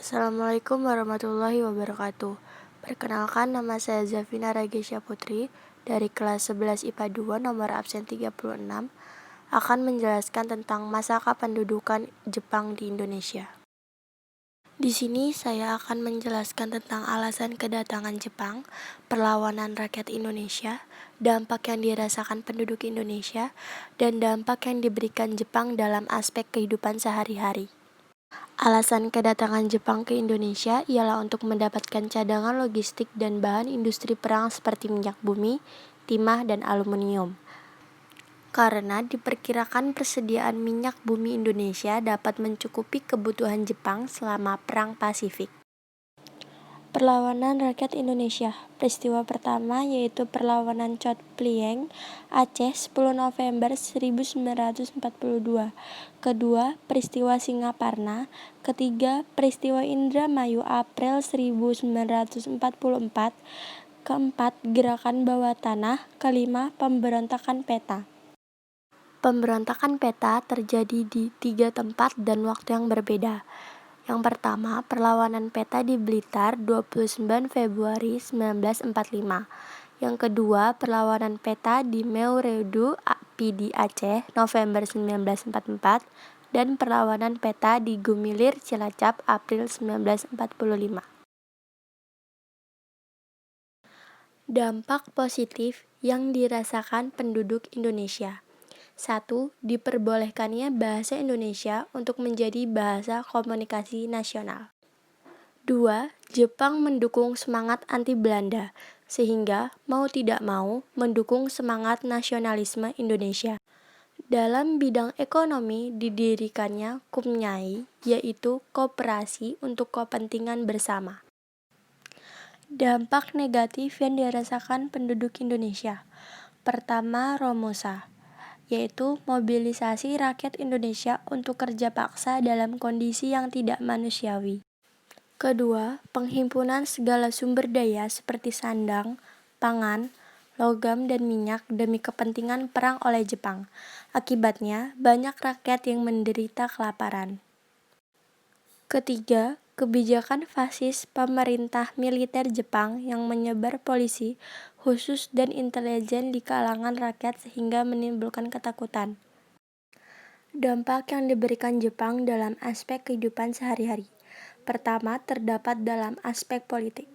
Assalamualaikum warahmatullahi wabarakatuh. Perkenalkan, nama saya Zafina Ragesya Putri dari kelas 11 IPA 2 nomor absen 36 akan menjelaskan tentang masa kependudukan Jepang di Indonesia. Di sini saya akan menjelaskan tentang alasan kedatangan Jepang, perlawanan rakyat Indonesia, dampak yang dirasakan penduduk Indonesia, dan dampak yang diberikan Jepang dalam aspek kehidupan sehari-hari. Alasan kedatangan Jepang ke Indonesia ialah untuk mendapatkan cadangan logistik dan bahan industri perang seperti minyak bumi, timah, dan aluminium. Karena diperkirakan persediaan minyak bumi Indonesia dapat mencukupi kebutuhan Jepang selama Perang Pasifik. Perlawanan rakyat Indonesia. Peristiwa pertama yaitu perlawanan Chot Plieng, Aceh 10 November 1942. Kedua, peristiwa Singaparna. Ketiga, peristiwa Indramayu April 1944. Keempat, gerakan bawah tanah. Kelima, pemberontakan peta. Pemberontakan peta terjadi di 3 tempat dan waktu yang berbeda. Yang pertama, perlawanan peta di Blitar 29 Februari 1945. Yang kedua, perlawanan peta di Meuredu PD Aceh November 1944 dan perlawanan peta di Gumilir Cilacap April 1945. Dampak positif yang dirasakan penduduk Indonesia. 1. Diperbolehkannya bahasa Indonesia untuk menjadi bahasa komunikasi nasional. 2. Jepang mendukung semangat anti Belanda, sehingga mau tidak mau mendukung semangat nasionalisme Indonesia. Dalam bidang ekonomi didirikannya KUMNYAI, yaitu Koperasi untuk Kepentingan Bersama. Dampak negatif yang dirasakan penduduk Indonesia. Pertama, Romosa, yaitu mobilisasi rakyat Indonesia untuk kerja paksa dalam kondisi yang tidak manusiawi. Kedua, penghimpunan segala sumber daya seperti sandang, pangan, logam, dan minyak demi kepentingan perang oleh Jepang. Akibatnya, banyak rakyat yang menderita kelaparan. Ketiga, kebijakan fasis pemerintah militer Jepang yang menyebar polisi khusus dan intelijen di kalangan rakyat sehingga menimbulkan ketakutan. Dampak yang diberikan Jepang dalam aspek kehidupan sehari-hari. Pertama, terdapat dalam aspek politik.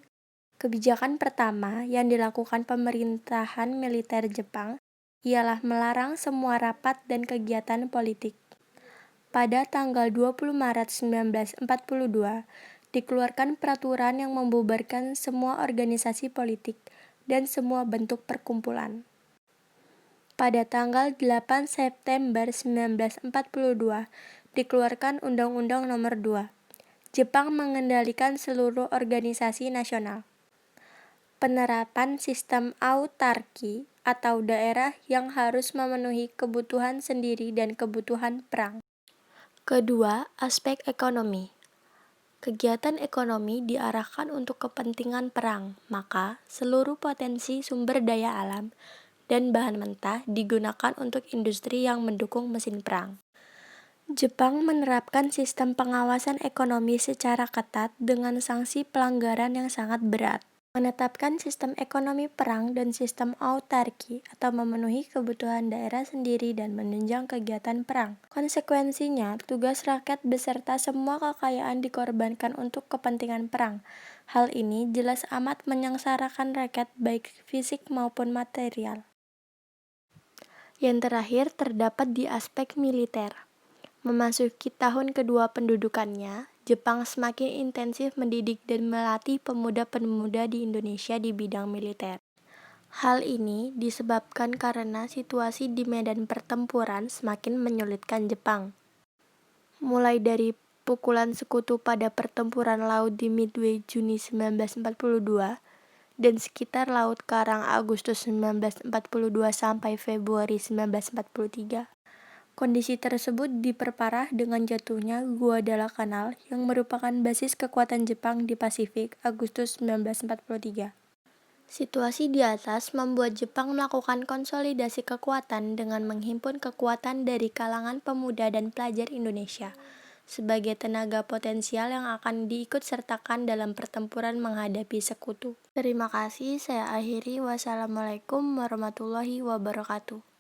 Kebijakan pertama yang dilakukan pemerintahan militer Jepang ialah melarang semua rapat dan kegiatan politik. Pada tanggal 20 Maret 1942, dikeluarkan peraturan yang membubarkan semua organisasi politik dan semua bentuk perkumpulan. Pada tanggal 8 September 1942, dikeluarkan Undang-Undang Nomor 2. Jepang mengendalikan seluruh organisasi nasional. Penerapan sistem autarki atau daerah yang harus memenuhi kebutuhan sendiri dan kebutuhan perang. Kedua, aspek ekonomi. Kegiatan ekonomi diarahkan untuk kepentingan perang, maka seluruh potensi sumber daya alam dan bahan mentah digunakan untuk industri yang mendukung mesin perang. Jepang menerapkan sistem pengawasan ekonomi secara ketat dengan sanksi pelanggaran yang sangat berat. Menetapkan sistem ekonomi perang dan sistem autarki atau memenuhi kebutuhan daerah sendiri dan menunjang kegiatan perang. Konsekuensinya, tugas rakyat beserta semua kekayaan dikorbankan untuk kepentingan perang. Hal ini jelas amat menyengsarakan rakyat baik fisik maupun material. Yang terakhir terdapat di aspek militer. Memasuki tahun kedua pendudukannya, Jepang semakin intensif mendidik dan melatih pemuda-pemuda di Indonesia di bidang militer. Hal ini disebabkan karena situasi di medan pertempuran semakin menyulitkan Jepang. Mulai dari pukulan sekutu pada pertempuran laut di Midway Juni 1942 dan sekitar Laut Karang Agustus 1942 sampai Februari 1943. Kondisi tersebut diperparah dengan jatuhnya Guadalcanal yang merupakan basis kekuatan Jepang di Pasifik Agustus 1943. Situasi di atas membuat Jepang melakukan konsolidasi kekuatan dengan menghimpun kekuatan dari kalangan pemuda dan pelajar Indonesia. sebagai tenaga potensial yang akan diikut sertakan dalam pertempuran menghadapi sekutu. Terima kasih, saya akhiri. Wassalamualaikum warahmatullahi wabarakatuh.